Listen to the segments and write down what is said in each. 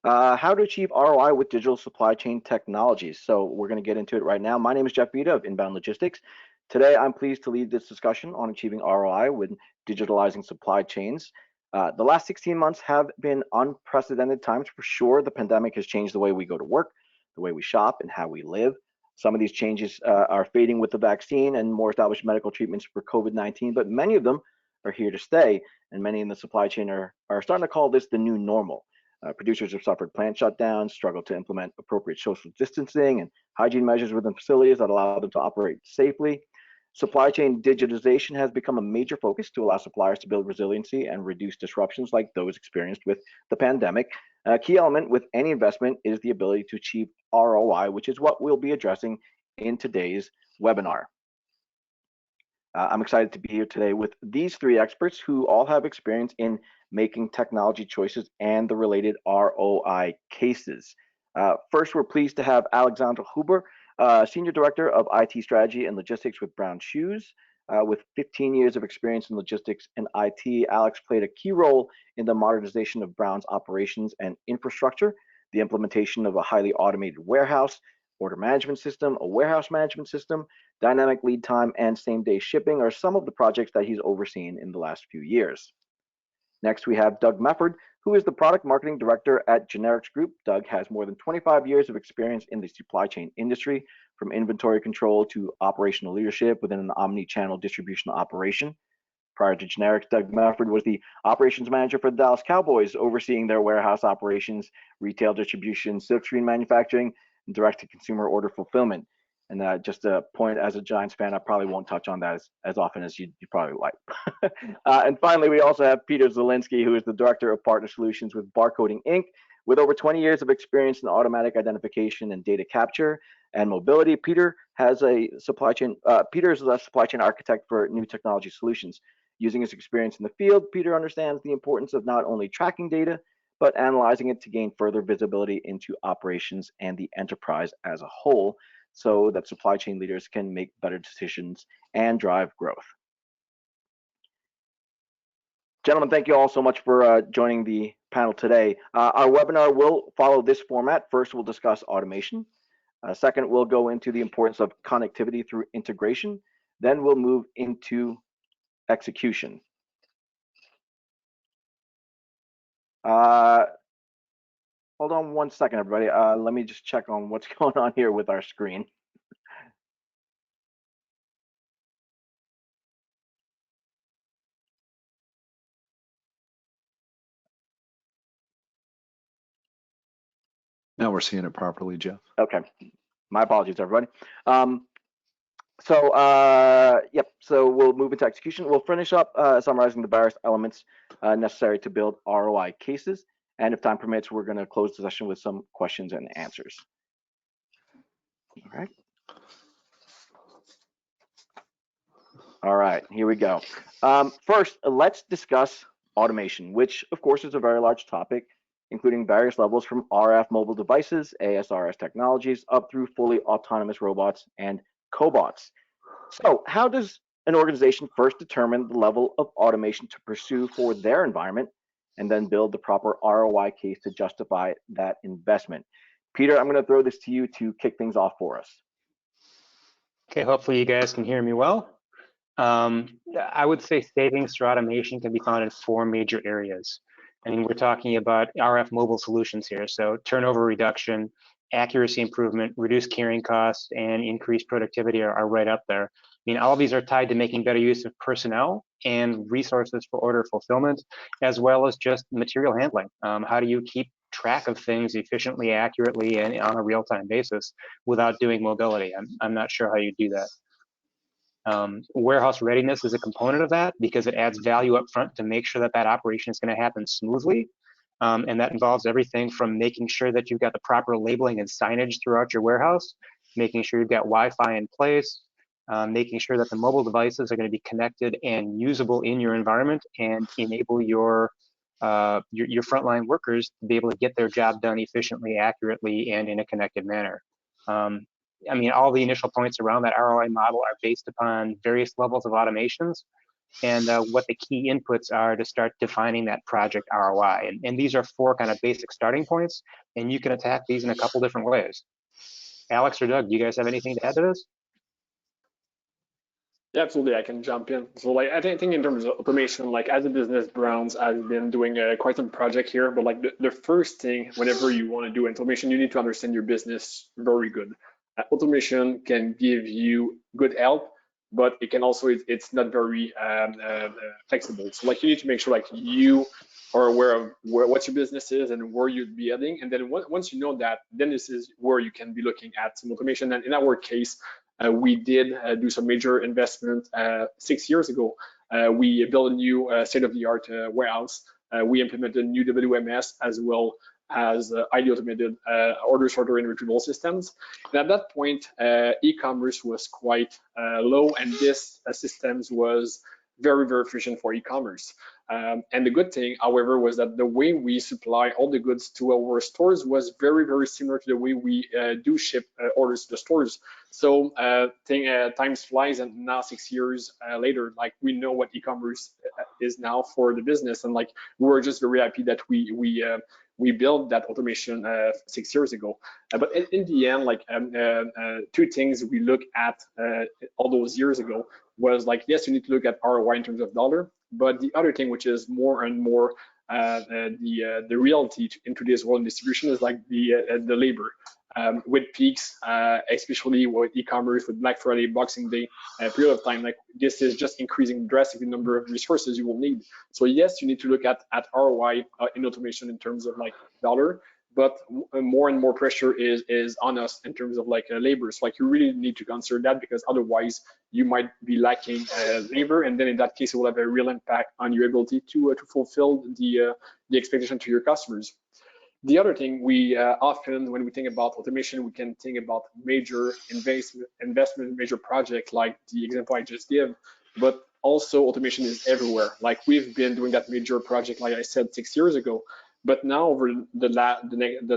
How to achieve ROI with digital supply chain technologies. So we're going to get into it right now. My name is Jeff Bita of Inbound Logistics. Today, I'm pleased to lead this discussion on achieving ROI with digitalizing supply chains. The last 16 months have been unprecedented times for sure. The pandemic has changed the way we go to work, the way we shop, and how we live. Some of these changes are fading with the vaccine and more established medical treatments for COVID-19, but many of them are here to stay, and many in the supply chain are starting to call this the new normal. Producers have suffered plant shutdowns, struggled to implement appropriate social distancing and hygiene measures within facilities that allow them to operate safely. Supply chain digitization has become a major focus to allow suppliers to build resiliency and reduce disruptions like those experienced with the pandemic. A key element with any investment is the ability to achieve ROI, which is what we'll be addressing in today's webinar. I'm excited to be here today with these three experts who all have experience in making technology choices and the related ROI cases. First, we're pleased to have Alexandre Hubert, Senior Director of IT Strategy and Logistics with Brown Shoes. With 15 years of experience in logistics and IT, Alex played a key role in the modernization of Brown's operations and infrastructure, the implementation of a highly automated warehouse, order management system, a warehouse management system, dynamic lead time, and same-day shipping are some of the projects that he's overseen in the last few years. Next, we have Doug Mefford, who is the Product Marketing Director at Generix Group. Doug has more than 25 years of experience in the supply chain industry, from inventory control to operational leadership within an omni-channel distribution operation. Prior to Generix, Doug Mefford was the operations manager for the Dallas Cowboys, overseeing their warehouse operations, retail distribution, silkscreen manufacturing, and direct-to-consumer order fulfillment. And just a point, as a Giants fan, I probably won't touch on that as often as you probably like. And finally, we also have Peter Zalinski, who is the Director of Partner Solutions with Barcoding, Inc. With over 20 years of experience in automatic identification and data capture and mobility, Peter is a supply chain architect for new technology solutions. Using his experience in the field, Peter understands the importance of not only tracking data, but analyzing it to gain further visibility into operations and the enterprise as a whole, so that supply chain leaders can make better decisions and drive growth. Gentlemen, thank you all so much for joining the panel today. Our webinar will follow this format. First, we'll discuss automation. Second, we'll go into the importance of connectivity through integration. Then we'll move into execution. Hold on one second, everybody. Let me just check on what's going on here with our screen. Now we're seeing it properly, Jeff. Okay, my apologies, everybody. So we'll move into execution. We'll finish up summarizing the various elements necessary to build ROI cases. And if time permits, we're going to close the session with some questions and answers. All right, here we go. First, let's discuss automation, which of course is a very large topic, including various levels from RF mobile devices, ASRS technologies, up through fully autonomous robots and cobots. So how does an organization first determine the level of automation to pursue for their environment, and then build the proper ROI case to justify that investment? Peter, I'm going to throw this to you to kick things off for us. Okay, hopefully you guys can hear me well. I would say savings through automation can be found in 4 major areas. I mean, we're talking about RF mobile solutions here. So turnover reduction, accuracy improvement, reduced carrying costs, and increased productivity are right up there. I mean, all of these are tied to making better use of personnel and resources for order fulfillment, as well as just material handling. How do you keep track of things efficiently, accurately, and on a real-time basis without doing mobility? I'm not sure how you do that. Warehouse readiness is a component of that because it adds value up front to make sure that that operation is going to happen smoothly. And that involves everything from making sure that you've got the proper labeling and signage throughout your warehouse, making sure you've got Wi-Fi in place, making sure that the mobile devices are going to be connected and usable in your environment, and enable your frontline workers to be able to get their job done efficiently, accurately, and in a connected manner. I mean, all the initial points around that ROI model are based upon various levels of automations. and what the key inputs are to start defining that project ROI. And these are 4 kind of basic starting points, and you can attack these in a couple different ways. Alex or Doug, do you guys have anything to add to this? Yeah, absolutely. I can jump in. So, like, I think in terms of automation, like as a business, Browns has been doing quite some project here. But like the first thing, whenever you want to do automation, you need to understand your business very good. Automation can give you good help, but it can also it's not very flexible. So, like, you need to make sure like you are aware of what your business is and where you'd be heading. And then once you know that, then this is where you can be looking at some automation. And in our case, we did do some major investment 6 years ago. We built a new state-of-the-art warehouse. We implemented new WMS as well as highly automated order sorter and retrieval systems. And at that point, e-commerce was quite low, and this systems was very, very efficient for e-commerce. And the good thing, however, was that the way we supply all the goods to our stores was very, very similar to the way we do ship orders to the stores. So time flies, and now 6 years later, like we know what e-commerce is now for the business, and like we're just very happy that we built that automation 6 years ago. But in the end, like 2 things we look at all those years ago was like, yes, you need to look at ROI in terms of dollar, but the other thing, which is more and more the reality in today's world in distribution, is like the labor. With peaks, especially with e-commerce, with Black Friday, Boxing Day period of time, like this is just increasing drastically the number of resources you will need. So yes, you need to look at ROI in automation in terms of like dollar, but more and more pressure is on us in terms of like labor. So like you really need to consider that, because otherwise you might be lacking labor, and then in that case it will have a real impact on your ability to fulfill the expectation to your customers. The other thing, we often, when we think about automation, we can think about major investment, major project like the example I just gave, but also automation is everywhere. Like we've been doing that major project, like I said, 6 years ago, but now over the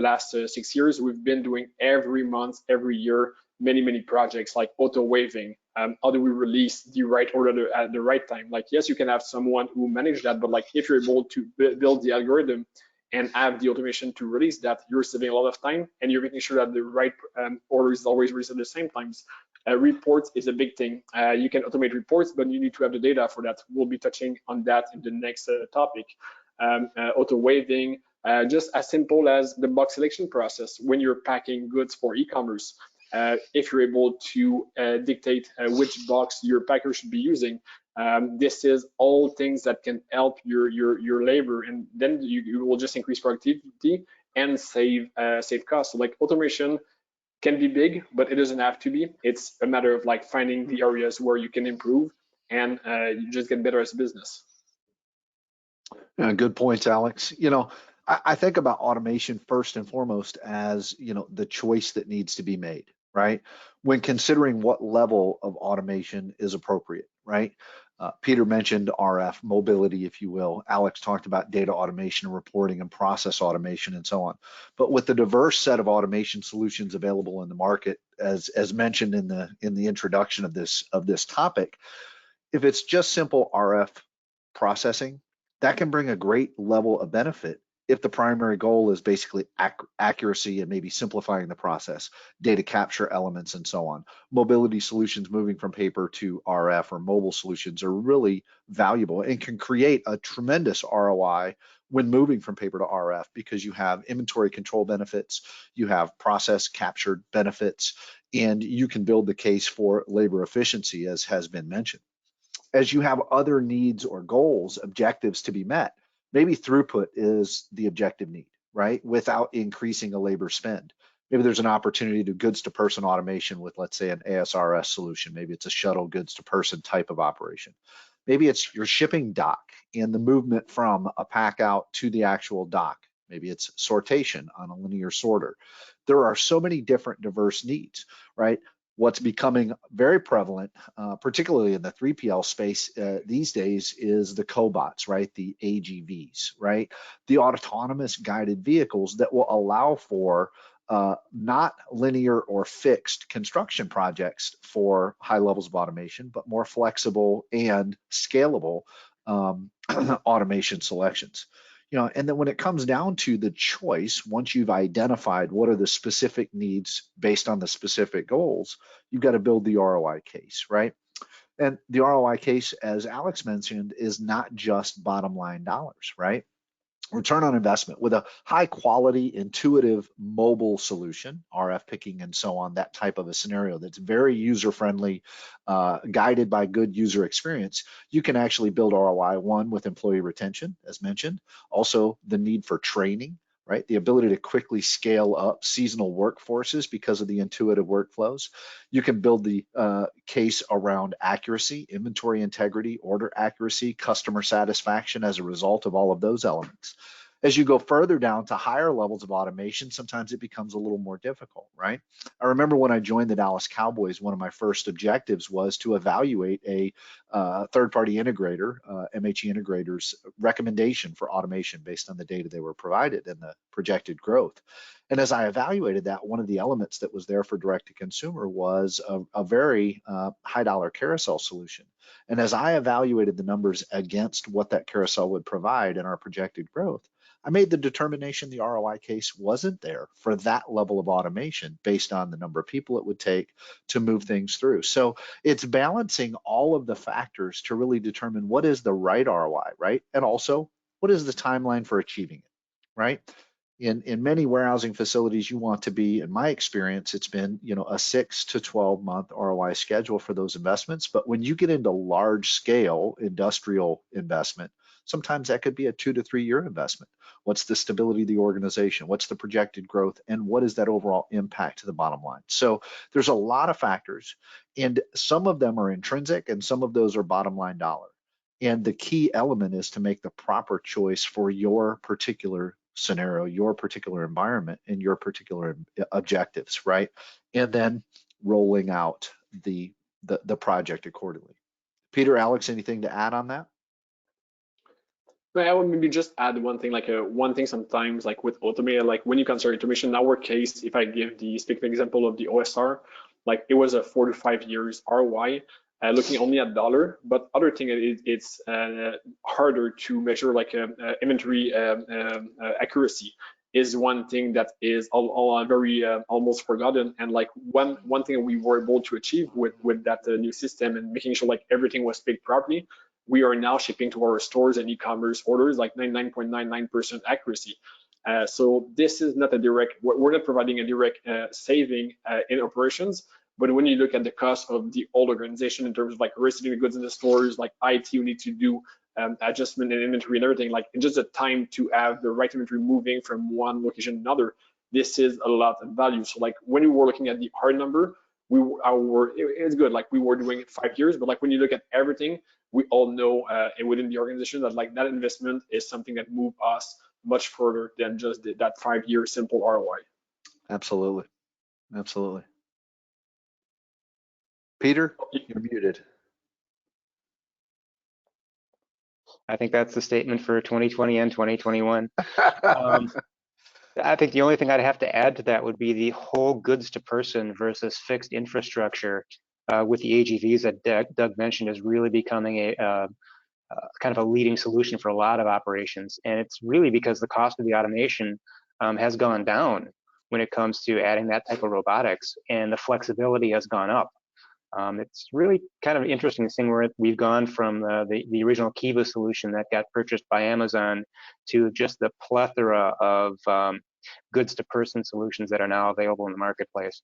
last 6 years, we've been doing every month, every year, many projects like auto waiving. How do we release the right order at the right time? Like, yes, you can have someone who manage that, but like if you're able to build the algorithm and have the automation to release that, you're saving a lot of time, and you're making sure that the right order is always released at the same times. Reports is a big thing. You can automate reports, but you need to have the data for that. We'll be touching on that in the next topic. Auto waiving, just as simple as the box selection process when you're packing goods for e-commerce. If you're able to dictate which box your packer should be using, this is all things that can help your labor, and then you will just increase productivity and save costs. So like automation can be big, but it doesn't have to be. It's a matter of like finding the areas where you can improve, and you just get better as a business. Good points, Alex. You know, I think about automation first and foremost as, you know, the choice that needs to be made, right? When considering what level of automation is appropriate, right? Peter mentioned RF, mobility, if you will. Alex talked about data automation, reporting, and process automation, and so on. But with the diverse set of automation solutions available in the market, as mentioned in the introduction of this topic, if it's just simple RF processing, that can bring a great level of benefit if the primary goal is basically accuracy and maybe simplifying the process, data capture elements, and so on. Mobility solutions moving from paper to RF or mobile solutions are really valuable and can create a tremendous ROI when moving from paper to RF, because you have inventory control benefits, you have process captured benefits, and you can build the case for labor efficiency, as has been mentioned. As you have other needs or goals, objectives to be met, maybe throughput is the objective need, right? Without increasing a labor spend. Maybe there's an opportunity to do goods to person automation with, let's say, an ASRS solution. Maybe it's a shuttle goods to person type of operation. Maybe it's your shipping dock and the movement from a pack out to the actual dock. Maybe it's sortation on a linear sorter. There are so many different diverse needs, right? What's becoming very prevalent, particularly in the 3PL space these days, is the cobots, right? The AGVs, right? The autonomous guided vehicles that will allow for not linear or fixed construction projects for high levels of automation, but more flexible and scalable automation selections. And then when it comes down to the choice, once you've identified what are the specific needs based on the specific goals, you've got to build the ROI case, right? And the ROI case, as Alex mentioned, is not just bottom line dollars, right? Return on investment with a high quality, intuitive mobile solution, RF picking and so on, that type of a scenario that's very user friendly, guided by good user experience. You can actually build ROI, one, with employee retention, as mentioned, also the need for training, right? The ability to quickly scale up seasonal workforces because of the intuitive workflows. You can build the case around accuracy, inventory integrity, order accuracy, customer satisfaction as a result of all of those elements. As you go further down to higher levels of automation, sometimes it becomes a little more difficult, right? I remember when I joined the Dallas Cowboys, one of my first objectives was to evaluate a third-party integrator, MHE integrator's recommendation for automation based on the data they were provided and the projected growth. And as I evaluated that, one of the elements that was there for direct-to-consumer was a very high-dollar carousel solution. And as I evaluated the numbers against what that carousel would provide in our projected growth, I made the determination the ROI case wasn't there for that level of automation based on the number of people it would take to move things through. So it's balancing all of the factors to really determine what is the right ROI, right? And also, what is the timeline for achieving it, right? In many warehousing facilities, you want to be, in my experience, it's been, a 6 to 12 month ROI schedule for those investments. But when you get into large scale industrial investment, sometimes that could be a 2 to 3 year investment. What's the stability of the organization? What's the projected growth? And what is that overall impact to the bottom line? So there's a lot of factors, and some of them are intrinsic and some of those are bottom line dollar. And the key element is to make the proper choice for your particular scenario, your particular environment, and your particular objectives, right? And then rolling out the project accordingly. Peter, Alex, anything to add on that? I would maybe just add one thing, one thing sometimes, like with automated, like when you consider automation, in our case, if I give the specific example of the OSR, like it was a 4 to 5 years ROI, looking only at dollar. But other thing, it's harder to measure, like inventory accuracy is one thing that is very almost forgotten. And like one thing we were able to achieve with that new system and making sure like everything was picked properly, we are now shipping to our stores and e-commerce orders like 99.99% accuracy. So this is not a direct, we're not providing a direct saving in operations, but when you look at the cost of the old organization in terms of like receiving the goods in the stores, like IT, you need to do adjustment in inventory and everything, like just the time to have the right inventory moving from one location to another, this is a lot of value. So like when we were looking at the hard number, it's good, like we were doing it 5 years, but like when you look at everything, we all know within the organization that like that investment is something that moved us much further than just that 5 year simple ROI. Absolutely, absolutely. Peter, you're muted. I think that's the statement for 2020 and 2021. I think the only thing I'd have to add to that would be the whole goods to person versus fixed infrastructure with the AGVs that Doug mentioned is really becoming a kind of a leading solution for a lot of operations. And it's really because the cost of the automation has gone down when it comes to adding that type of robotics, and the flexibility has gone up. It's really kind of interesting thing where we've gone from the original Kiva solution that got purchased by Amazon to just the plethora of goods to person solutions that are now available in the marketplace.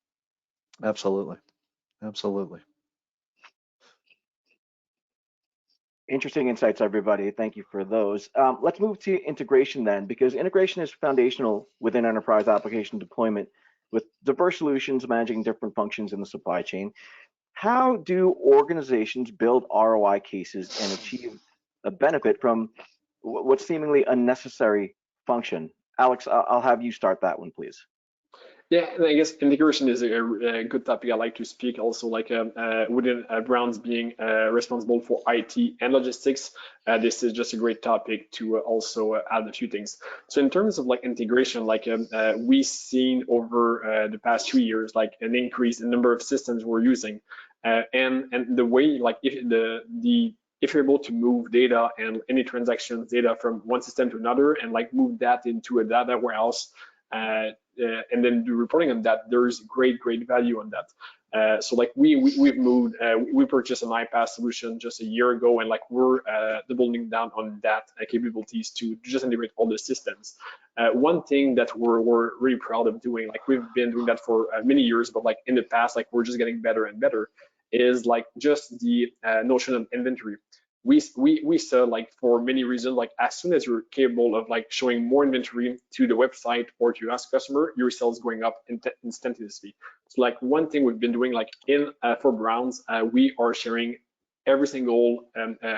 Absolutely, absolutely. Interesting insights, everybody. Thank you for those. Let's move to integration then, because integration is foundational within enterprise application deployment with diverse solutions managing different functions in the supply chain. How do organizations build ROI cases and achieve a benefit from what's seemingly unnecessary function? Alex, I'll have you start that one, please. Yeah, and I guess integration is a good topic I like to speak also, like within Brown's being responsible for IT and logistics. This is just a great topic to also add a few things. So in terms of like integration, like we've seen over the past 2 years, like an increase in number of systems we're using, and the way like if you're able to move data and any transactions data from one system to another and like move that into a data warehouse, and then do reporting on that, there's great value on that. So like we've moved, we purchased an iPaaS solution just a year ago, and like we're doubling down on that capabilities to just integrate all the systems. One thing that we're really proud of doing, like we've been doing that for many years, but like in the past, like we're just getting better and better, is like just the notion of inventory. We saw, like, for many reasons, like as soon as you're capable of like showing more inventory to the website or to your customer, your sales going up instantaneously. So like one thing we've been doing, like in for Browns, we are sharing every single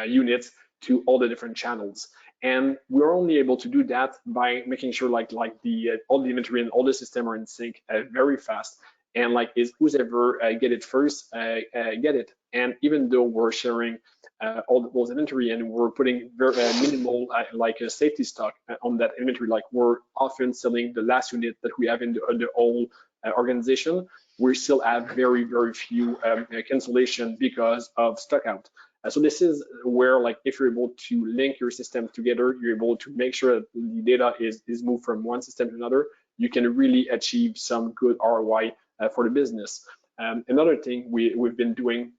unit to all the different channels, and we're only able to do that by making sure like the all the inventory and all the system are in sync very fast, and like is who's ever get it first get it. And even though we're sharing all those inventory and we're putting very minimal like a safety stock on that inventory, like we're often selling the last unit that we have in the whole organization, we still have very few cancellation because of stock out. So this is where, like, if you're able to link your systems together, you're able to make sure that the data is moved from one system to another, you can really achieve some good ROI for the business. Another thing we've been doing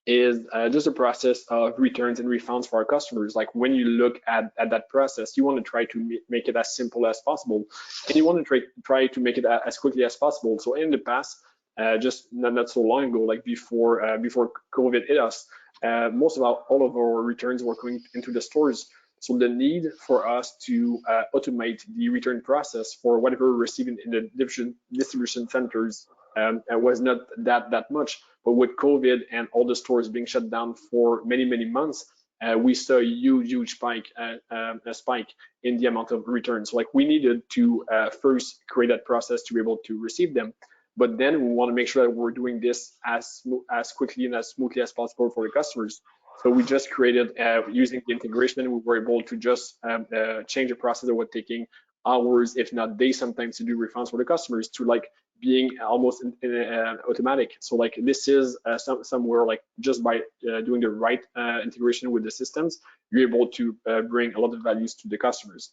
is just a process of returns and refunds for our customers. Like when you look at that process, you want to try to make it as simple as possible, and you want to try to make it as quickly as possible. So in the past, just not so long ago, like before COVID hit us, most of all of our returns were going into the stores. So the need for us to automate the return process for whatever we're receiving in the distribution centers was not that much. But with COVID and all the stores being shut down for many months, we saw a huge spike in the amount of returns. So like we needed to first create that process to be able to receive them, but then we want to make sure that we're doing this as quickly and as smoothly as possible for the customers. So we just created, using the integration, we were able to just change the process that was taking hours, if not days sometimes, to do refunds for the customers, to like being almost automatic. So like this is somewhere, like just by doing the right integration with the systems, you're able to bring a lot of values to the customers.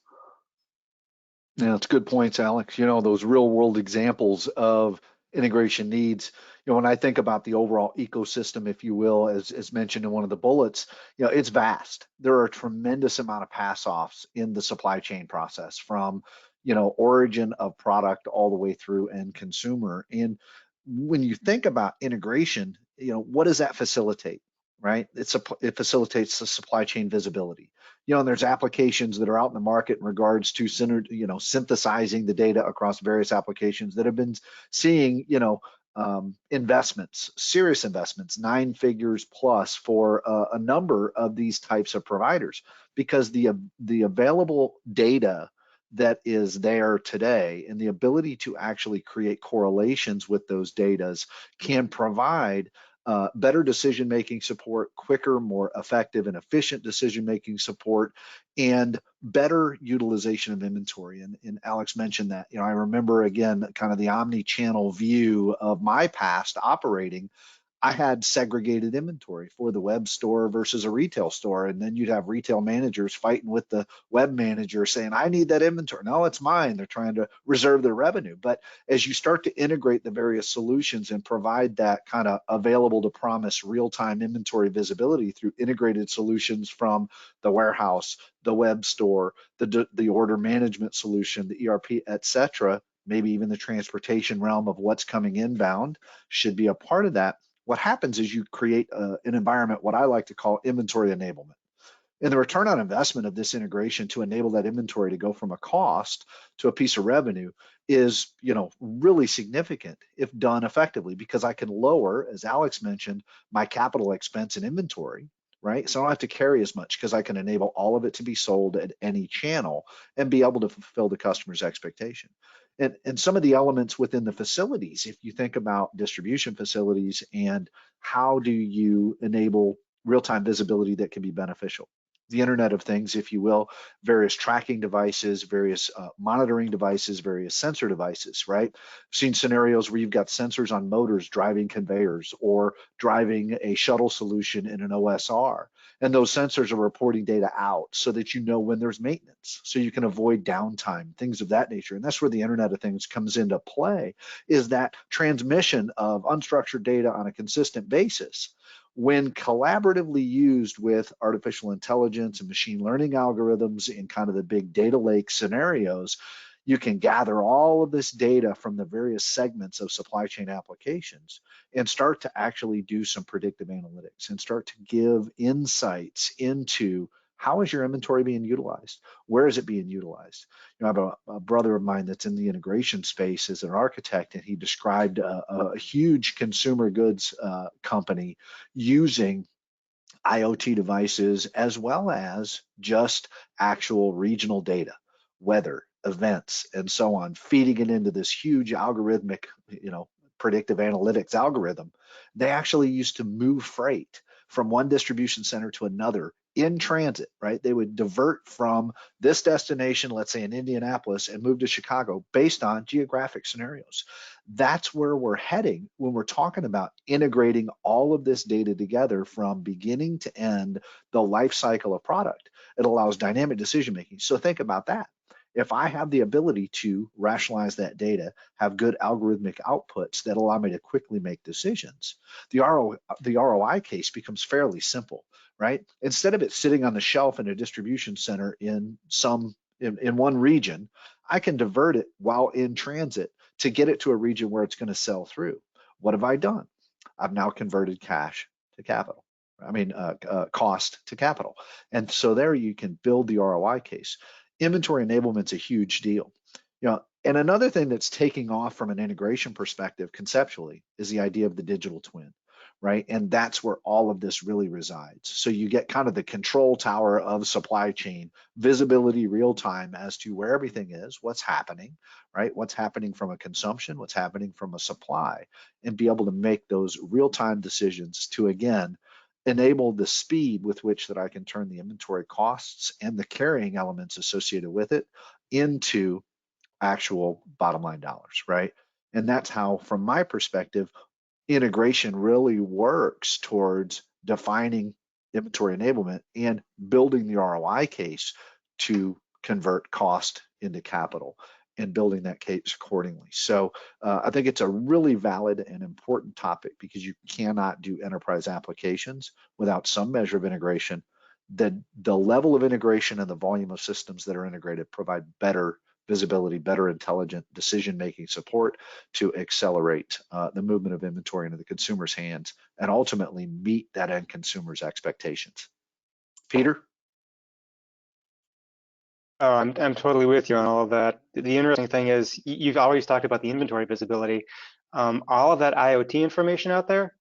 Yeah, it's good points, Alex. You know, those real world examples of integration needs, you know, when I think about the overall ecosystem, if you will, as mentioned in one of the bullets, you know, it's vast. There are a tremendous amount of pass-offs in the supply chain process, from, you know, origin of product all the way through end consumer. And when you think about integration, you know, what does that facilitate, right? It facilitates the supply chain visibility. You know, and there's applications that are out in the market in regards to synthesizing the data across various applications that have been seeing, you know, investments, serious investments, 9 figures plus for a number of these types of providers, because the available data that is there today and the ability to actually create correlations with those datas can provide better decision-making support, quicker, more effective and efficient decision-making support, and better utilization of inventory. And Alex mentioned that. You know, I remember, again, kind of the omni-channel view of my past operating. I had segregated inventory for the web store versus a retail store. And then you'd have retail managers fighting with the web manager saying, I need that inventory. No, it's mine. They're trying to reserve their revenue. But as you start to integrate the various solutions and provide that kind of available to promise real-time inventory visibility through integrated solutions from the warehouse, the web store, the order management solution, the ERP, et cetera, maybe even the transportation realm of what's coming inbound should be a part of that. What happens is you create an environment, what I like to call inventory enablement. And the return on investment of this integration to enable that inventory to go from a cost to a piece of revenue is, you know, really significant if done effectively, because I can lower, as Alex mentioned, my capital expense in inventory, right? So I don't have to carry as much because I can enable all of it to be sold at any channel and be able to fulfill the customer's expectation. And some of the elements within the facilities, if you think about distribution facilities and how do you enable real-time visibility that can be beneficial? The Internet of Things, if you will, various tracking devices, various monitoring devices, various sensor devices, right? I've seen scenarios where you've got sensors on motors driving conveyors or driving a shuttle solution in an OSR. And those sensors are reporting data out so that you know when there's maintenance, so you can avoid downtime, things of that nature. And that's where the Internet of Things comes into play, is that transmission of unstructured data on a consistent basis. When collaboratively used with artificial intelligence and machine learning algorithms in kind of the big data lake scenarios, you can gather all of this data from the various segments of supply chain applications and start to actually do some predictive analytics and start to give insights into how is your inventory being utilized? Where is it being utilized? You know, I have a brother of mine that's in the integration space as an architect, and he described a huge consumer goods company using IoT devices as well as just actual regional data, weather, events, and so on, feeding it into this huge algorithmic, predictive analytics algorithm. They actually used to move freight from one distribution center to another in transit, right? They would divert from this destination, let's say in Indianapolis, and move to Chicago based on geographic scenarios. That's where we're heading when we're talking about integrating all of this data together from beginning to end, the life cycle of product. It allows dynamic decision making. So think about that. If I have the ability to rationalize that data, have good algorithmic outputs that allow me to quickly make decisions, the ROI case becomes fairly simple, right? Instead of it sitting on the shelf in a distribution center in one region, I can divert it while in transit to get it to a region where it's going to sell through. What have I done? I've now converted cash to capital. Cost to capital. And so there you can build the ROI case. Inventory enablement's a huge deal. And another thing that's taking off from an integration perspective conceptually is the idea of the digital twin, right? And that's where all of this really resides. So you get kind of the control tower of supply chain, visibility real time as to where everything is, what's happening, right? What's happening from a consumption, what's happening from a supply, and be able to make those real time decisions to, again, enable the speed with which that I can turn the inventory costs and the carrying elements associated with it into actual bottom line dollars, right? And that's how, from my perspective, integration really works towards defining inventory enablement and building the ROI case to convert cost into capital and building that case accordingly. So I think it's a really valid and important topic because you cannot do enterprise applications without some measure of integration. The level of integration and the volume of systems that are integrated provide better visibility, better intelligent decision-making support to accelerate the movement of inventory into the consumer's hands and ultimately meet that end consumer's expectations. Peter? Oh, I'm totally with you on all of that. The interesting thing is you've always talked about the inventory visibility. All of that IoT information out there,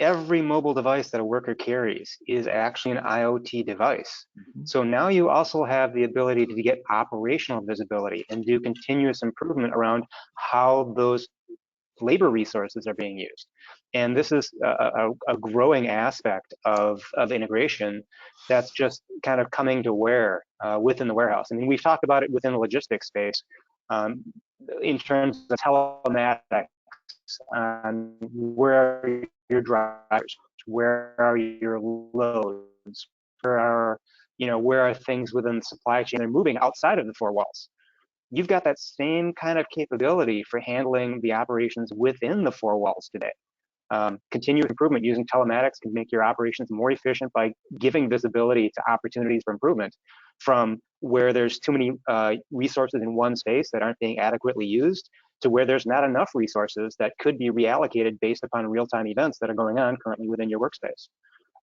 every mobile device that a worker carries is actually an IoT device. Mm-hmm. So now you also have the ability to get operational visibility and do continuous improvement around how those labor resources are being used. And this is a growing aspect of integration that's just kind of coming to where within the warehouse. I mean, we've talked about it within the logistics space in terms of telematics on where are your drivers, where are your loads, where are things within the supply chain they're moving outside of the four walls. You've got that same kind of capability for handling the operations within the four walls today. Continuous improvement using telematics can make your operations more efficient by giving visibility to opportunities for improvement from where there's too many resources in one space that aren't being adequately used to where there's not enough resources that could be reallocated based upon real-time events that are going on currently within your workspace.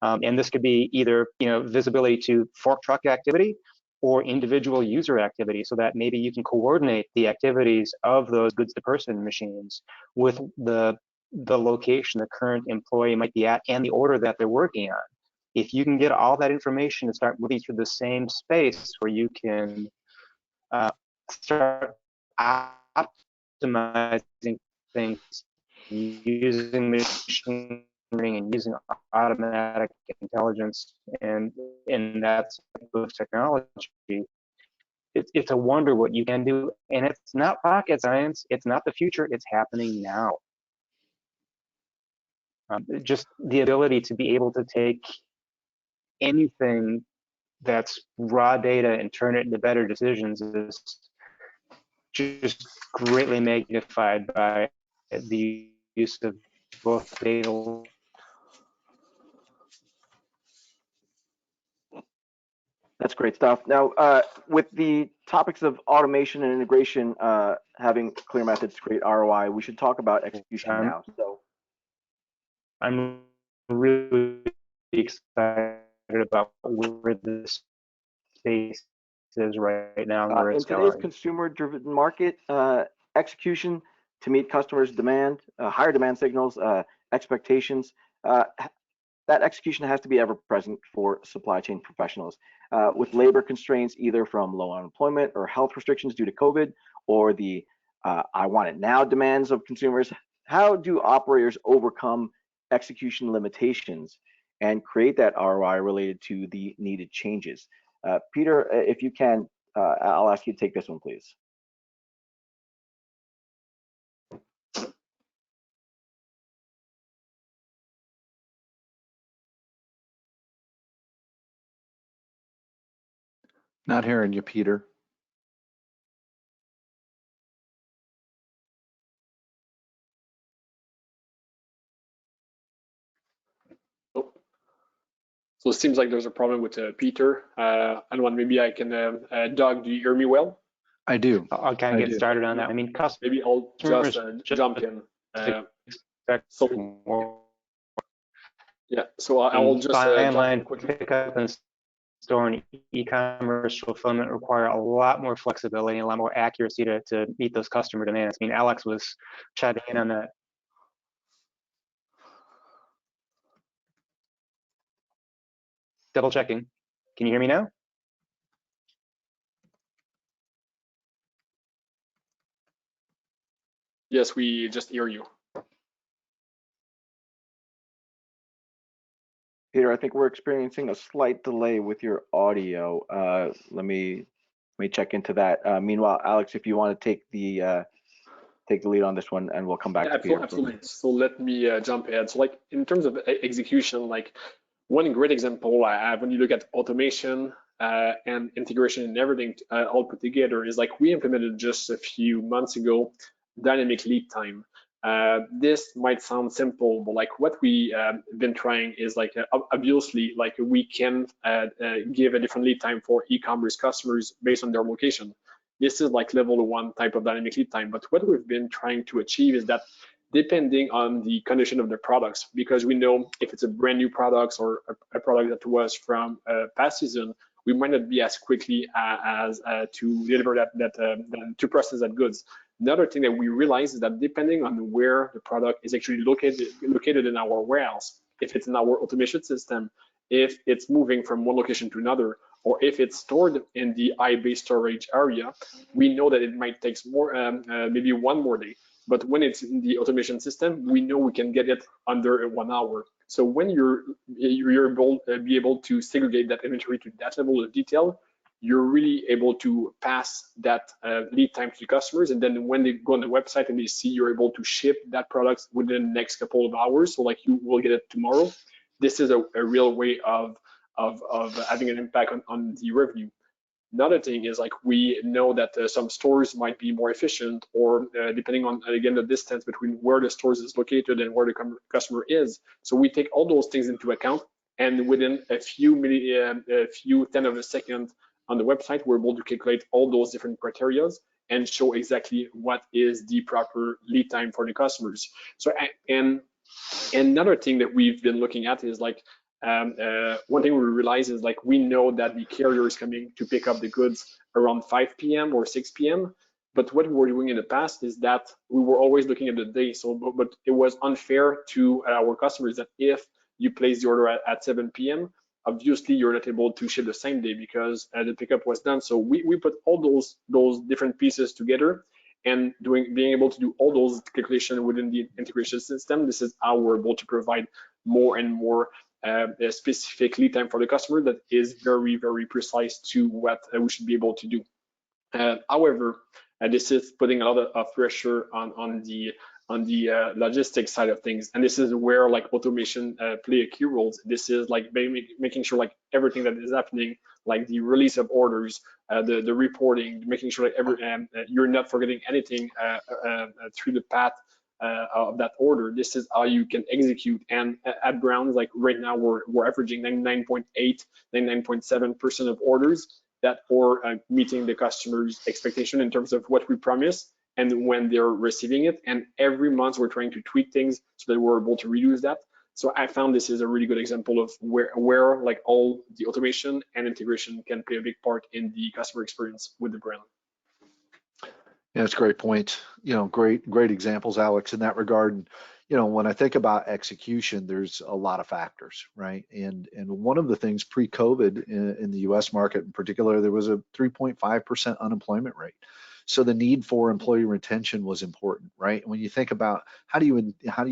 And this could be either visibility to fork truck activity or individual user activity, so that maybe you can coordinate the activities of those goods to person machines with the location the current employee might be at and the order that they're working on. if you can get all that information and start moving through the same space where you can start optimizing things using machine learning and using automatic intelligence and that type of technology, it's a wonder what you can do. And it's not rocket science. It's not the future. It's happening now. Just the ability to be able to take anything that's raw data and turn it into better decisions is just greatly magnified by the use of both data. That's great stuff. Now, with the topics of automation and integration having clear methods to create ROI, we should talk about execution now. So, I'm really excited about where this space is right now and where in it's today's going. consumer-driven market, execution to meet customers' demand, higher demand signals, expectations, that execution has to be ever present for supply chain professionals. With labor constraints, either from low unemployment or health restrictions due to COVID, or the I want it now demands of consumers, how do operators overcome execution limitations and create that ROI related to the needed changes? Peter, if you can, I'll ask you to take this one, please. Not hearing you, Peter. So it seems like there's a problem with Peter. And one, maybe I can, Doug, do you hear me well? I do. I'll kind of get started on that. I mean, maybe I'll just jump in. Yeah, so I'll just online pickup and store and e-commerce fulfillment require a lot more flexibility and a lot more accuracy to meet those customer demands. I mean, Alex was chatting in on that. Double checking. Can you hear me now? Yes, we just hear you. Peter, I think we're experiencing a slight delay with your audio. Let me check into that. Meanwhile, Alex, if you want to take the lead on this one, and we'll come back to Peter. Absolutely. So let me jump ahead. So, like in terms of execution, like one great example I have when you look at automation and integration and everything all put together is like we implemented just a few months ago dynamic lead time. This might sound simple, but like what we been trying is like obviously like we can give a different lead time for e-commerce customers based on their location. This is like level 1 type of dynamic lead time. But what we've been trying to achieve is that depending on the condition of the products, because we know if it's a brand new product or a product that was from past season, we might not be as quickly as to deliver to process that goods. Another thing that we realize is that depending on where the product is actually located in our warehouse, if it's in our automation system, if it's moving from one location to another, or if it's stored in the high-bay storage area, we know that it might take more, maybe one more day. But when it's in the automation system, we know we can get it under 1 hour. So when you're able to segregate that inventory to that level of detail, you're really able to pass that lead time to the customers. And then when they go on the website and they see you're able to ship that product within the next couple of hours, so like you will get it tomorrow, this is a real way of having an impact on the revenue. Another thing is like we know that some stores might be more efficient, or depending on again the distance between where the stores is located and where the customer is. So we take all those things into account, and within a few tenths of a second on the website, we're able to calculate all those different criteria and show exactly what is the proper lead time for the customers. So and another thing that we've been looking at is like one thing we realize is like we know that the carrier is coming to pick up the goods around 5 p.m. or 6 p.m. But what we were doing in the past is that we were always looking at the day. So, but it was unfair to our customers that if you place the order at 7 p.m., obviously you're not able to ship the same day because the pickup was done. So we put all those different pieces together, and being able to do all those calculations within the integration system. This is how we're able to provide more and more a specific lead time for the customer that is very, very precise to what we should be able to do. However, this is putting a lot of pressure on the logistics side of things, and this is where like automation play a key role. This is like making sure like everything that is happening, like the release of orders, the reporting, making sure that you're not forgetting anything through the path of that order. This is how you can execute. And at Brown, like right now, we're averaging 99.8, 99.7% of orders that are meeting the customer's expectation in terms of what we promise and when they're receiving it. And every month we're trying to tweak things so that we're able to reduce that. So I found this is a really good example of where like all the automation and integration can play a big part in the customer experience with the brand. Yeah, that's a great point. Great examples, Alex, in that regard. When I think about execution, there's a lot of factors, right? And one of the things pre-COVID in the U.S. market in particular, there was a 3.5% unemployment rate. So the need for employee retention was important, right? When you think about how do you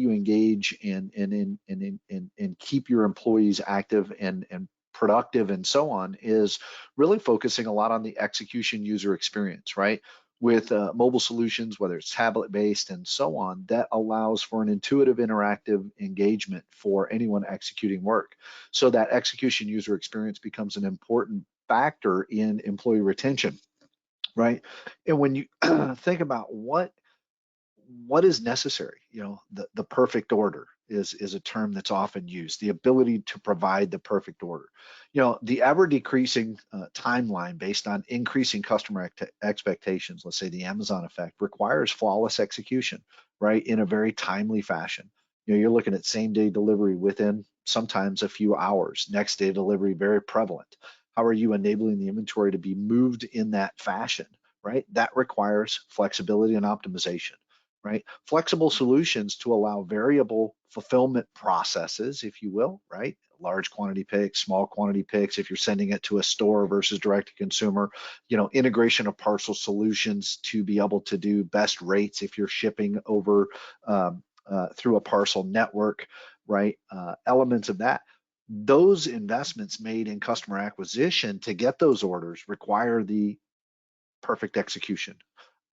engage and keep your employees active and productive and so on, is really focusing a lot on the execution user experience, right? With mobile solutions, whether it's tablet-based and so on, that allows for an intuitive, interactive engagement for anyone executing work. So that execution user experience becomes an important factor in employee retention, right? And when you think about what is necessary, the perfect order is a term that's often used, the ability to provide the perfect order. The ever decreasing timeline based on increasing customer expectations, let's say the Amazon effect, requires flawless execution, right, in a very timely fashion. You're looking at same day delivery within sometimes a few hours, next day delivery very prevalent. How are you enabling the inventory to be moved in that fashion, right? That requires flexibility and optimization. Right? Flexible solutions to allow variable fulfillment processes, if you will, right? Large quantity picks, small quantity picks, if you're sending it to a store versus direct to consumer, integration of parcel solutions to be able to do best rates if you're shipping over through a parcel network, right? Elements of that. Those investments made in customer acquisition to get those orders require the perfect execution,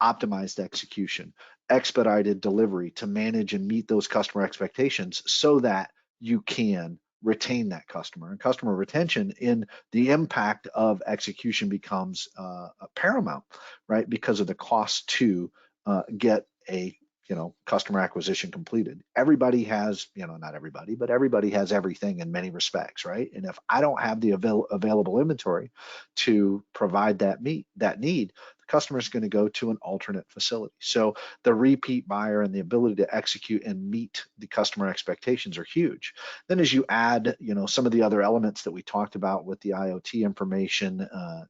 optimized execution, expedited delivery to manage and meet those customer expectations so that you can retain that customer. And customer retention in the impact of execution becomes paramount, right? Because of the cost to get a customer acquisition completed. Everybody has, not everybody, but everybody has everything in many respects, right? And if I don't have the available inventory to provide that need, the customer is going to go to an alternate facility. So the repeat buyer and the ability to execute and meet the customer expectations are huge. Then as you add, some of the other elements that we talked about with the IoT information,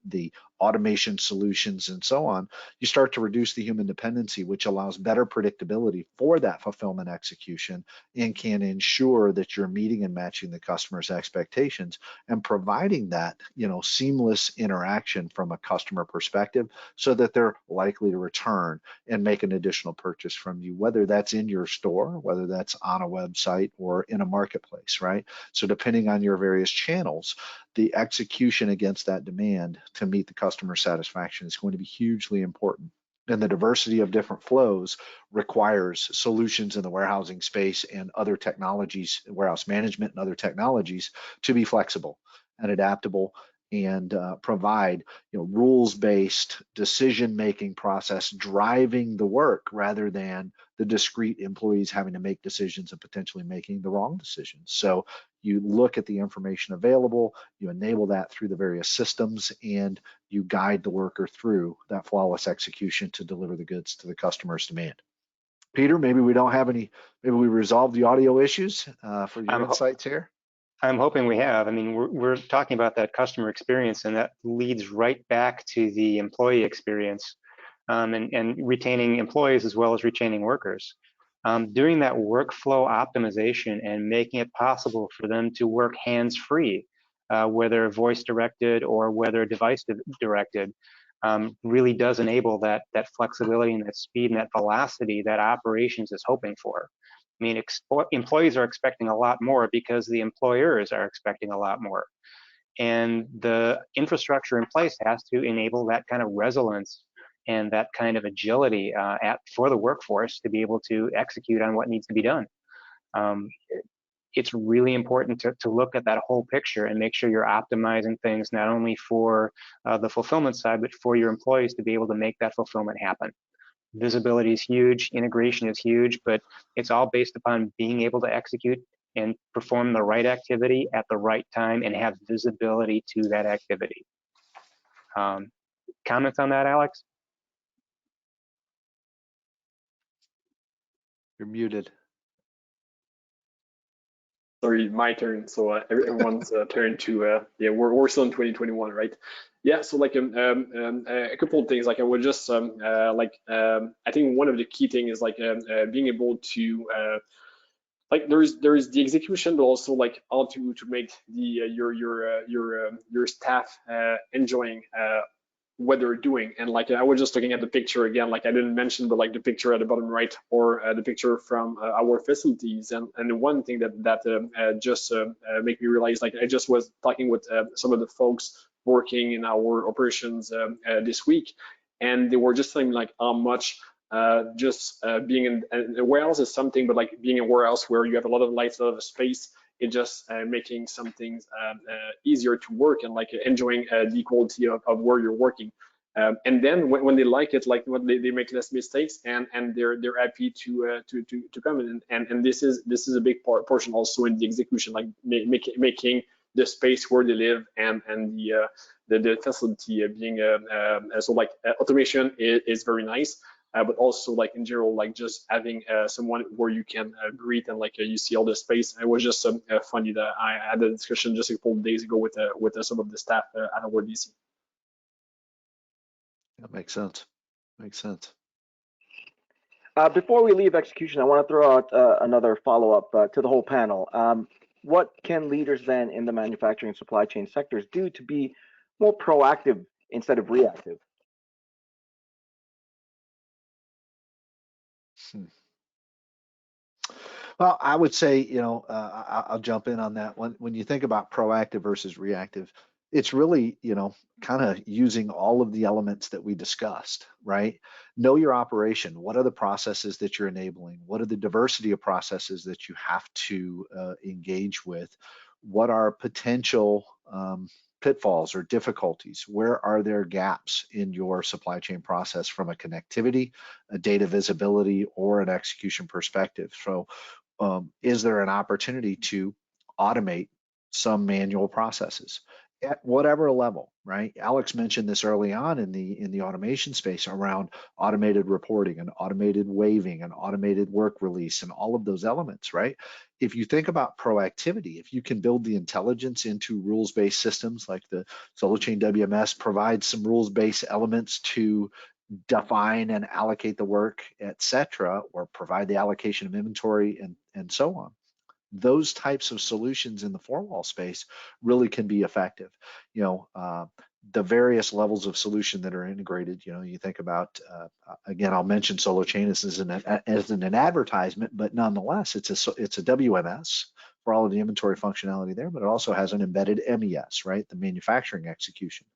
the automation solutions and so on, you start to reduce the human dependency, which allows better predictability for that fulfillment execution and can ensure that you're meeting and matching the customer's expectations and providing that, seamless interaction from a customer perspective so that they're likely to return and make an additional purchase from you, whether that's in your store, whether that's on a website or in a marketplace, right? So depending on your various channels, the execution against that demand to meet the customer satisfaction is going to be hugely important. And the diversity of different flows requires solutions in the warehousing space and other technologies, warehouse management and other technologies, to be flexible and adaptable and provide rules-based decision-making process driving the work rather than the discrete employees having to make decisions and potentially making the wrong decisions. So you look at the information available, you enable that through the various systems, and you guide the worker through that flawless execution to deliver the goods to the customer's demand. Peter, maybe we don't have any, maybe we resolved the audio issues for your insights here. I'm hoping we have. I mean, we're talking about that customer experience, and that leads right back to the employee experience and retaining employees as well as retaining workers. Doing that workflow optimization and making it possible for them to work hands-free whether voice directed or whether device directed, really does enable that flexibility and that speed and that velocity that operations is hoping for. I mean, employees are expecting a lot more because the employers are expecting a lot more. And the infrastructure in place has to enable that kind of resilience and that kind of agility for the workforce to be able to execute on what needs to be done. It's really important to look at that whole picture and make sure you're optimizing things not only for the fulfillment side, but for your employees to be able to make that fulfillment happen. Visibility is huge, integration is huge, but it's all based upon being able to execute and perform the right activity at the right time and have visibility to that activity. Comments on that, Alex? You're muted. Sorry, my turn. So everyone's turn to yeah, we're still in 2021, right? Yeah. So like a couple of things. Like I would just I think one of the key things is like being able to like there is the execution, but also like how to make the your staff enjoying what they're doing. And like I was just looking at the picture again, like I didn't mention, but like the picture at the bottom right, or the picture from our facilities. And the one thing that just make me realize, like I just was talking with some of the folks working in our operations this week, and they were just saying like how much being in a warehouse is something, but like being in a warehouse where you have a lot of lights, a lot of space, it just making some things easier to work and like enjoying the quality of where you're working. And then when they like it, like when they make less mistakes, and they're happy to come in, and this is a big portion also in the execution, like making the space where they live and the facility being so like automation is very nice. But also like in general, like just having someone where you can breathe and like you see all the space. It was just funny that I had a discussion just a couple of days ago with some of the staff at our DC. That makes sense. Makes sense. Before we leave execution, I want to throw out another follow-up to the whole panel. What can leaders then in the manufacturing and supply chain sectors do to be more proactive instead of reactive? Well, I would say, you know, I'll jump in on that. When you think about proactive versus reactive, it's really, you know, kind of using all of the elements that we discussed, right? Know your operation. What are the processes that you're enabling? What are the diversity of processes that you have to engage with? What are potential pitfalls or difficulties? Where are there gaps in your supply chain process from a connectivity, a data visibility, or an execution perspective? So is there an opportunity to automate some manual processes at whatever level, right? Alex mentioned this early on in the automation space around automated reporting and automated waiving and automated work release and all of those elements, right? If you think about proactivity, if you can build the intelligence into rules-based systems like the Supply Chain WMS provides some rules-based elements to define and allocate the work, etc., or provide the allocation of inventory and so on. Those types of solutions in the four-wall space really can be effective. You know, the various levels of solution that are integrated. You know, you think about again, I'll mention Solo Chain as an advertisement, but nonetheless, it's a WMS for all of the inventory functionality there, but it also has an embedded MES, right? The manufacturing execution.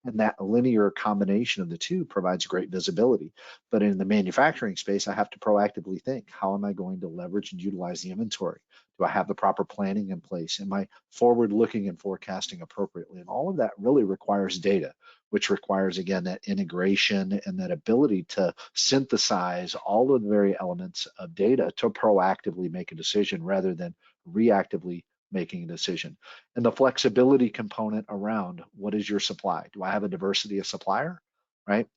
And that linear combination of the two provides great visibility. But in the manufacturing space, I have to proactively think, how am I going to leverage and utilize the inventory? Do I have the proper planning in place? Am I forward looking and forecasting appropriately? And all of that really requires data, which requires, again, that integration and that ability to synthesize all of the very elements of data to proactively make a decision rather than reactively making a decision. And the flexibility component around what is your supply? Do I have a diversity of supplier, right?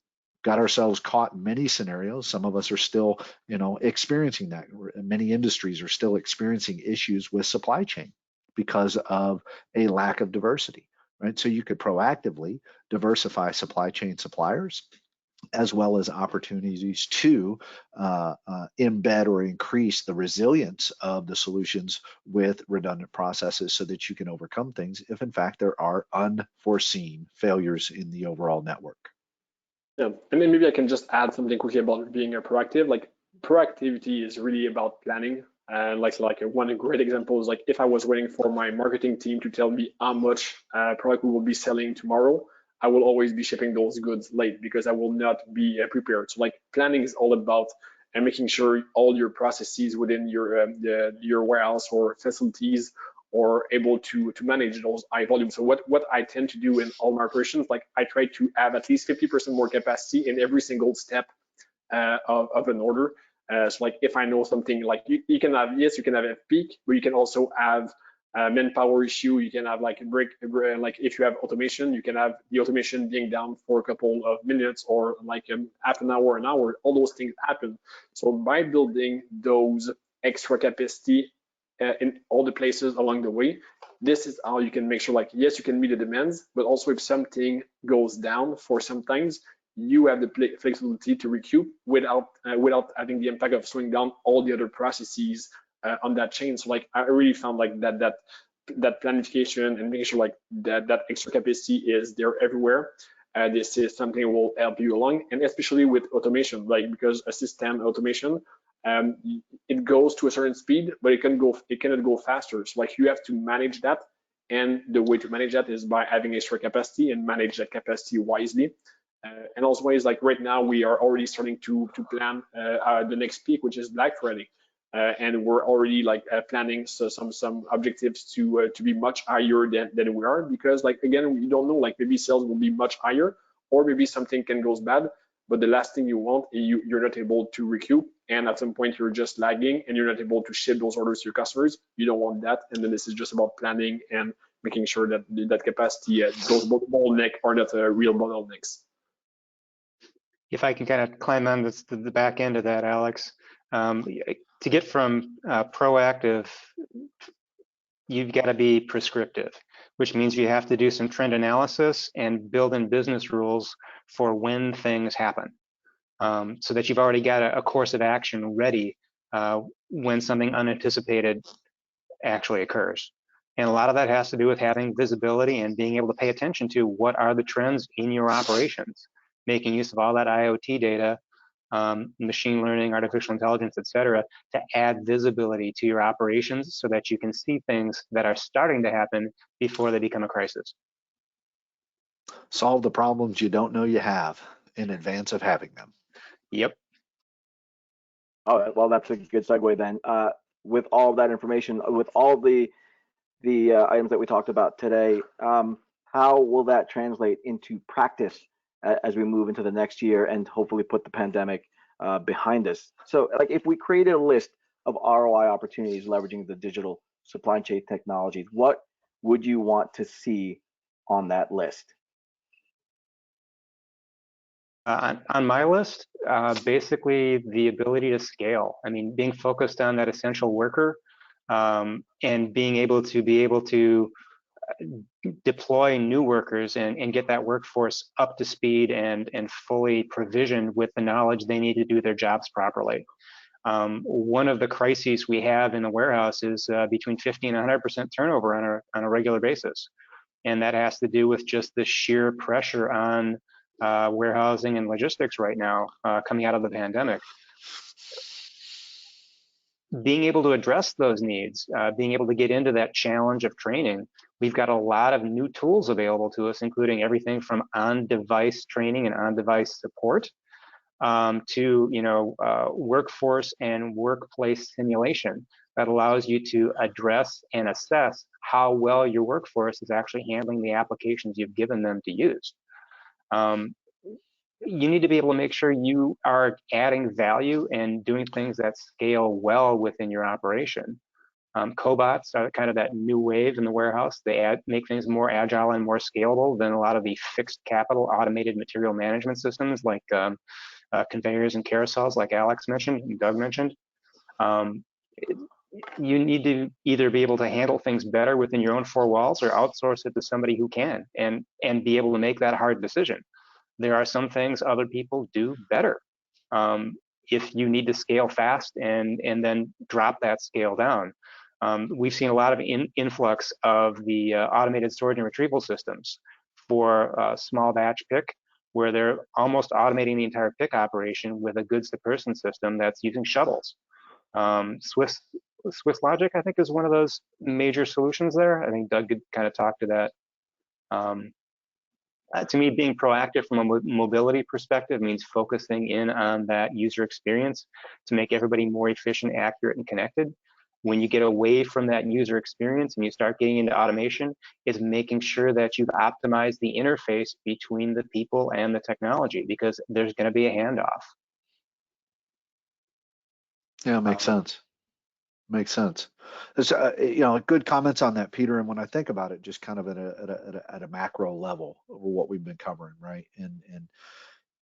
Got ourselves caught in many scenarios. Some of us are still, you know, experiencing that. Many industries are still experiencing issues with supply chain because of a lack of diversity, right? So you could proactively diversify supply chain suppliers, as well as opportunities to embed or increase the resilience of the solutions with redundant processes so that you can overcome things if in fact there are unforeseen failures in the overall network. Yeah, and then maybe I can just add something quickly about being a proactive. Like proactivity is really about planning. And like one great example is like if I was waiting for my marketing team to tell me how much product we will be selling tomorrow, I will always be shipping those goods late because I will not be prepared. So like planning is all about making sure all your processes within your warehouse or facilities are able to manage those high volumes. So what I tend to do in all my operations, like I try to have at least 50% more capacity in every single step of an order. So like if I know something, like you can have, yes, you can have a peak, but you can also have manpower issue. You can have like a break, like if you have automation, you can have the automation being down for a couple of minutes or like half an hour, an hour. All those things happen. So by building those extra capacity in all the places along the way, this is how you can make sure, like, yes, you can meet the demands, but also if something goes down for sometimes, you have the flexibility to recoup without having the impact of slowing down all the other processes on that chain. So like I really found like that planification and making sure like that extra capacity is there everywhere. This is something that will help you along, and especially with automation, like because a system automation, it goes to a certain speed, but it cannot go faster. So like you have to manage that, and the way to manage that is by having extra capacity and manage that capacity wisely. And also is like right now we are already starting to plan the next peak, which is Black Friday, and we're already like planning some objectives to be much higher than we are, because like again we don't know, like maybe sales will be much higher or maybe something can go bad, but the last thing you want is you're not able to recoup, and at some point you're just lagging and you're not able to ship those orders to your customers. You don't want that, and then this is just about planning and making sure that that capacity those bottleneck are not real bottlenecks. If I can kind of climb on the back end of that, Alex, to get from proactive, you've got to be prescriptive, which means you have to do some trend analysis and build in business rules for when things happen, so that you've already got a course of action ready when something unanticipated actually occurs. And a lot of that has to do with having visibility and being able to pay attention to what are the trends in your operations, making use of all that IoT data, machine learning, artificial intelligence, et cetera, to add visibility to your operations so that you can see things that are starting to happen before they become a crisis. Solve the problems you don't know you have in advance of having them. Yep. Oh, well, that's a good segue then. With all that information, with all the items that we talked about today, how will that translate into practice as we move into the next year and hopefully put the pandemic behind us? So like if we created a list of ROI opportunities leveraging the digital supply chain technologies, what would you want to see on that list? On my list, basically the ability to scale. I mean, being focused on that essential worker, and being able to deploy new workers and get that workforce up to speed and fully provisioned with the knowledge they need to do their jobs properly. One of the crises we have in the warehouse is between 50 and 100% turnover on a regular basis. And that has to do with just the sheer pressure on warehousing and logistics right now coming out of the pandemic. Being able to address those needs, being able to get into that challenge of training, we've got a lot of new tools available to us, including everything from on-device training and on-device support to workforce and workplace simulation that allows you to address and assess how well your workforce is actually handling the applications you've given them to use. You need to be able to make sure you are adding value and doing things that scale well within your operation. Cobots are kind of that new wave in the warehouse. They make things more agile and more scalable than a lot of the fixed capital automated material management systems like conveyors and carousels like Alex mentioned and Doug mentioned. You need to either be able to handle things better within your own four walls or outsource it to somebody who can and be able to make that hard decision. There are some things other people do better. If you need to scale fast and then drop that scale down. We've seen a lot of influx of the automated storage and retrieval systems for small batch pick, where they're almost automating the entire pick operation with a goods to person system that's using shuttles. Swiss Logic, I think, is one of those major solutions there. I think Doug could kind of talk to that. To me, being proactive from a mobility perspective means focusing in on that user experience to make everybody more efficient, accurate, and connected. When you get away from that user experience and you start getting into automation, is making sure that you've optimized the interface between the people and the technology, because there's going to be a handoff. Yeah, makes sense. Makes sense. There's, good comments on that, Peter. And when I think about it, just kind of at a macro level of what we've been covering, right? And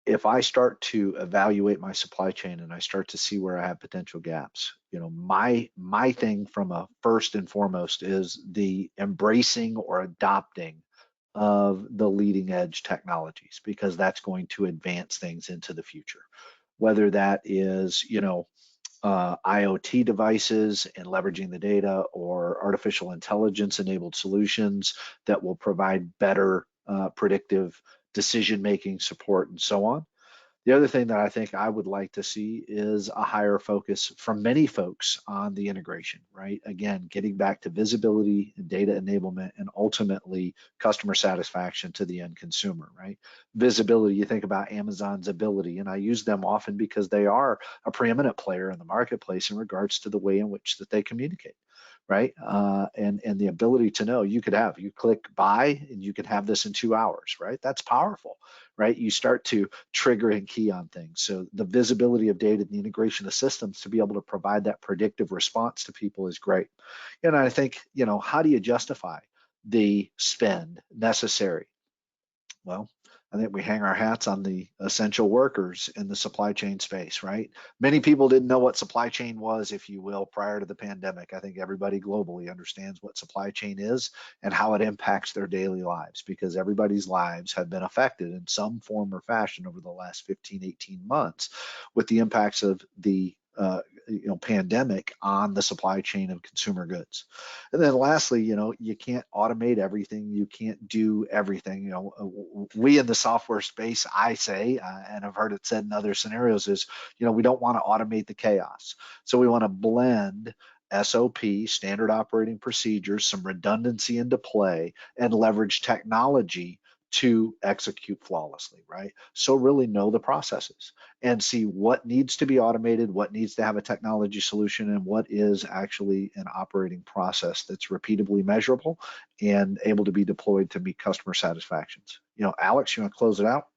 if I start to evaluate my supply chain and I start to see where I have potential gaps, my thing from a first and foremost is the embracing or adopting of the leading edge technologies, because that's going to advance things into the future. Whether that is, IoT devices and leveraging the data, or artificial intelligence enabled solutions that will provide better predictive decision-making support and so on. The other thing that I think I would like to see is a higher focus from many folks on the integration, right? Again, getting back to visibility and data enablement, and ultimately customer satisfaction to the end consumer, right? Visibility, you think about Amazon's ability, and I use them often because they are a preeminent player in the marketplace in regards to the way in which that they communicate, right? And the ability to know, you click buy and you could have this in 2 hours, right? That's powerful, right? You start to trigger and key on things. So the visibility of data and the integration of systems to be able to provide that predictive response to people is great. And I think, how do you justify the spend necessary? Well, I think we hang our hats on the essential workers in the supply chain space, right? Many people didn't know what supply chain was, if you will, prior to the pandemic. I think everybody globally understands what supply chain is and how it impacts their daily lives, because everybody's lives have been affected in some form or fashion over the last 15, 18 months with the impacts of the pandemic on the supply chain of consumer goods. And then lastly, you can't automate everything. You can't do everything. We in the software space, I say, and I've heard it said in other scenarios, is, we don't want to automate the chaos. So we want to blend SOP, standard operating procedures, some redundancy into play, and leverage technology to execute flawlessly, right? So really know the processes and see what needs to be automated, what needs to have a technology solution, and what is actually an operating process that's repeatably measurable and able to be deployed to meet customer satisfactions. Alex, you want to close it out?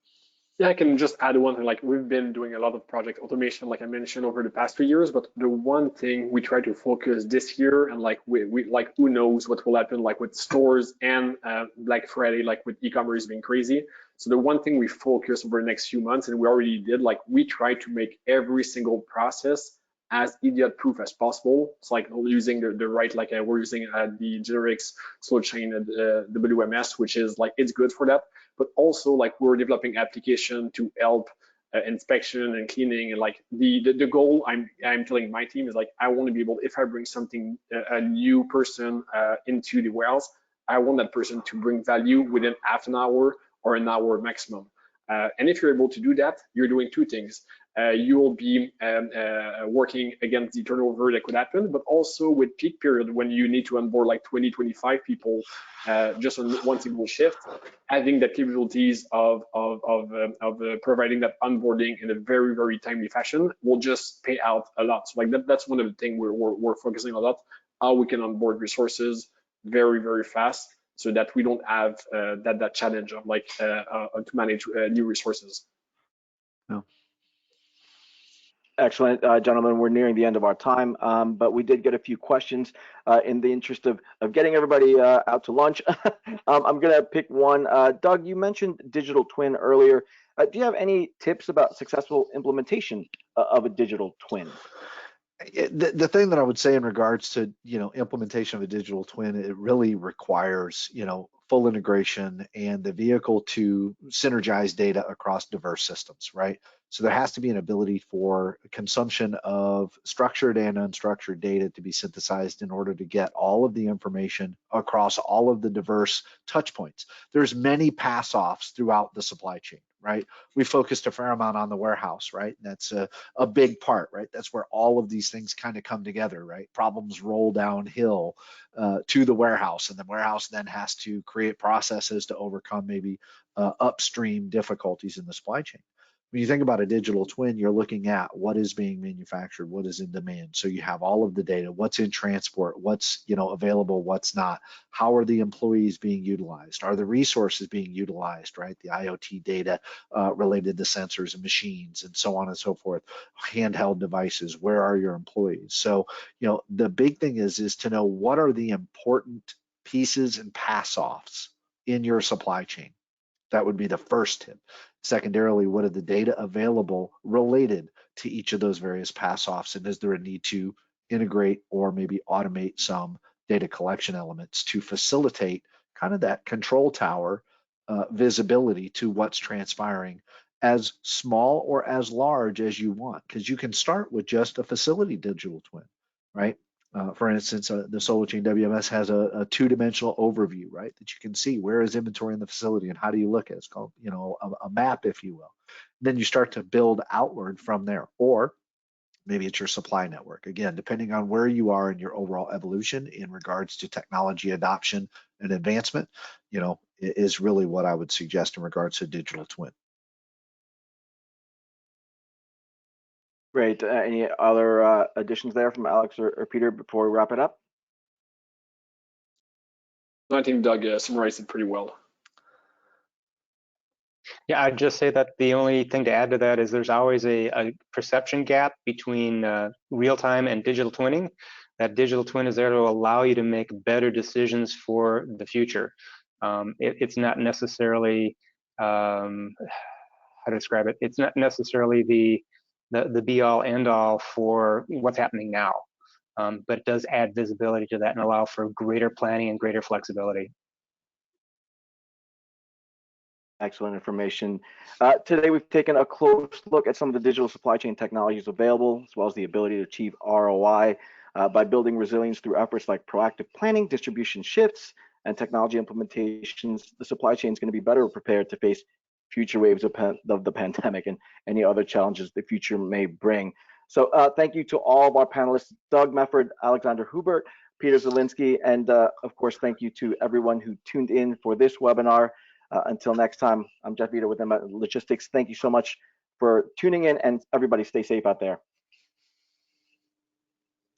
Yeah, I can just add one thing. Like, we've been doing a lot of project automation, like I mentioned, over the past 3 years. But the one thing we try to focus this year, and like we like, who knows what will happen, like with stores and Black Friday, like with e-commerce being crazy. So the one thing we focus over the next few months, and we already did, like we try to make every single process as idiot-proof as possible. It's like using the right, like we're using the Generix supply chain WMS, which is like, it's good for that. But also, like, we're developing application to help inspection and cleaning. And like the goal I'm telling my team is, like, I want to be able, if I bring something, a new person into the warehouse, I want that person to bring value within half an hour or an hour maximum. And if you're able to do that, you're doing two things. You will be working against the turnover that could happen, but also with peak period when you need to onboard like 20, 25 people just on one single shift, having the capabilities of providing that onboarding in a very, very timely fashion will just pay out a lot. So like that's one of the things we're focusing a lot, how we can onboard resources very, very fast, so that we don't have that challenge of like to manage new resources. No. Excellent, gentlemen. We're nearing the end of our time, but we did get a few questions. In the interest of getting everybody out to lunch, I'm going to pick one. Doug, you mentioned digital twin earlier. Do you have any tips about successful implementation of a digital twin? The thing that I would say in regards to implementation of a digital twin, it really requires full integration, and the vehicle to synergize data across diverse systems, right? So there has to be an ability for consumption of structured and unstructured data to be synthesized in order to get all of the information across all of the diverse touch points. There's many pass-offs throughout the supply chain, right? We focused a fair amount on the warehouse, right? That's a big part, right? That's where all of these things kind of come together, right? Problems roll downhill to the warehouse, and the warehouse then has to create processes to overcome maybe upstream difficulties in the supply chain. When you think about a digital twin, you're looking at what is being manufactured, what is in demand. So you have all of the data, what's in transport, what's available, what's not. How are the employees being utilized? Are the resources being utilized, right? The IoT data related to sensors and machines and so on and so forth. Handheld devices, where are your employees? So, the big thing is to know what are the important pieces and pass-offs in your supply chain. That would be the first tip. Secondarily, what are the data available related to each of those various pass-offs, and is there a need to integrate or maybe automate some data collection elements to facilitate kind of that control tower visibility to what's transpiring, as small or as large as you want, because you can start with just a facility digital twin, right? For instance, the SolarChain WMS has a two-dimensional overview, right? That you can see where is inventory in the facility and how do you look at it. It's called, a map, if you will. Then you start to build outward from there, or maybe it's your supply network. Again, depending on where you are in your overall evolution in regards to technology adoption and advancement, is really what I would suggest in regards to digital twin. Great. Any other additions there from Alex or Peter before we wrap it up? I think Doug summarized it pretty well. Yeah, I'd just say that the only thing to add to that is there's always a perception gap between real-time and digital twinning. That digital twin is there to allow you to make better decisions for the future. It's not necessarily, how to describe it, it's not necessarily the be-all, end-all for what's happening now, but it does add visibility to that and allow for greater planning and greater flexibility. Excellent information. Today, we've taken a close look at some of the digital supply chain technologies available, as well as the ability to achieve ROI by building resilience through efforts like proactive planning, distribution shifts, and technology implementations. The supply chain is going to be better prepared to face future waves of the pandemic and any other challenges the future may bring. So thank you to all of our panelists, Doug Mefford, Alexandre Hubert, Peter Zalinski, and of course, thank you to everyone who tuned in for this webinar. Until next time, I'm Jeff Vita with Enablement Logistics. Thank you so much for tuning in, and everybody stay safe out there.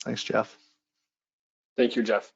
Thanks, Jeff. Thank you, Jeff.